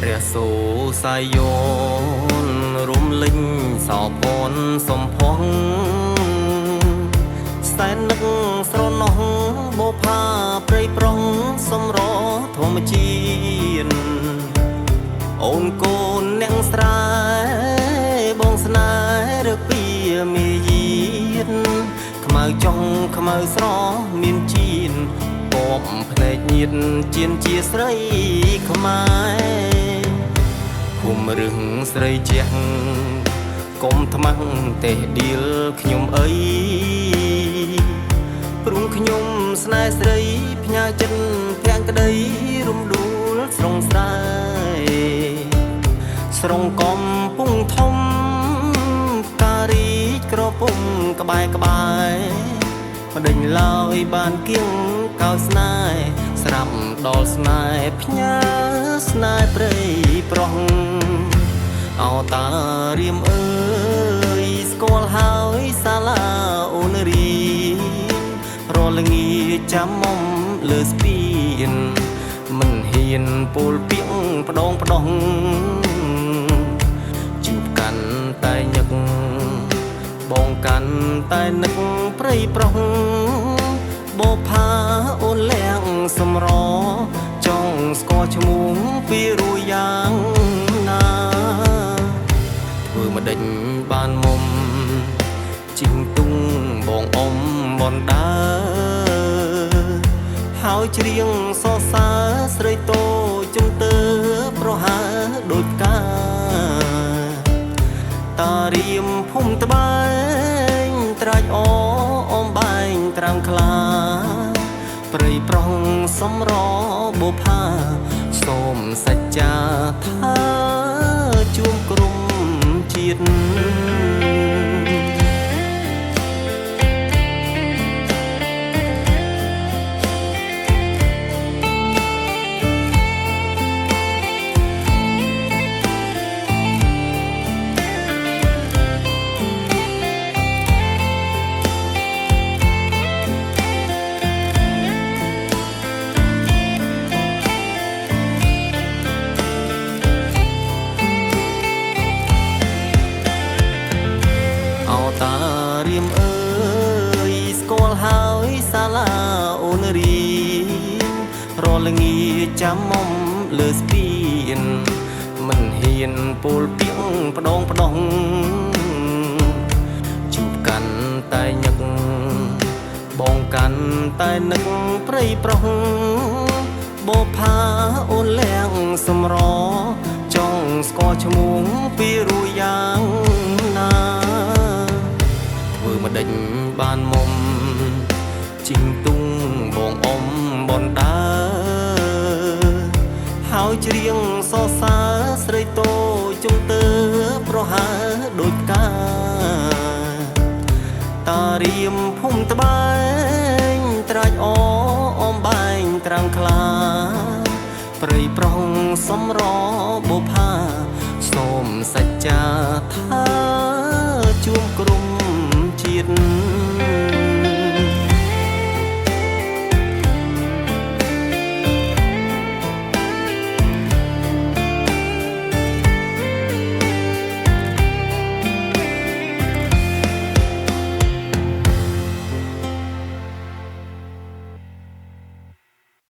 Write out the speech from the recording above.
ព្រះសូរសាយនរំលេងសោភ័ណ្ឌសំផស្សសែននឹកស្រណោះបូផាព្រៃប្រុងសំរធម្មជាតិអូនកូនអ្នកស្រែបងស្នេហ៍រកពីមេយាទខ្មៅចុងខ្មៅស្រមានជីនពំភ្នែកញៀតជៀនជាស្រីខ្មែរភូមិរឹងស្រីជាងកុំថ្មាំងទេដៀលខ្ញុំអីព្រោះខ្ញុំស្នេហ៍ស្រីផ្ញើចិត្តទាំងក្តីរំដួលស្រងស្រែស្រងកំពុងធំការីក្រពុំក្បែរក្បែរបដិញឡើយបានគៀងកោស្នេហ៍ស្រាប់ដល់ស្នេហ៍ផ្ញើស្នេហ៍ព្រៃប្រុសអោតារៀមអើយស្គាល់ហើយសាឡាអូនរីរលងាចាំមុំលើស្ពានមិនហ៊ានពោលពាក្យផ្ដងផ្ដោះជួបកាន់តែញឹកបងកាន់តែនឹកព្រៃប្រុសបោផាអូនលៀងសម្រចង់ស្គាល់ឈ្មោះពីរួយយ៉ាងណាធ្វើមកដេញបានមុំជីងទុងបងអ៊ំបនដើហើយច្រៀងសរសើរស្រីតូចជំទើប្រហើដូចផ្កាតារៀមភូមិត្បែងត្រាច់អមបែងត្រាំខ្លាព្រៃប្រុងសំរបុផាសូមសច្ចាថាជួមក្រុមជាតិតារៀមអើយស្គាល់ហើយសាឡាអូនរីរលងាចាំមុំលើស្ពានមិនហ៊ានពោលពាក្យផ្ដងផ្ដោះជួបកាន់តែញឹកបងកាន់តែនឹកព្រៃប្រុសបោផាអូនលៀងសម្រចង់ស្គាល់ឈ្មោះពីរួយយ៉ាងណាធ្វើមកដេញបានមុំជីងទុងបងអ៊ំបនដើហើយច្រៀងសរសើរស្រីតូចជំទើប្រហើដូចផ្កាតារៀមភូមិត្បែងត្រាច់អមបែងត្រាំខ្លាព្រៃប្រុងសំរបុផាសូមសច្ចាថាជួមក្រុមជាតិ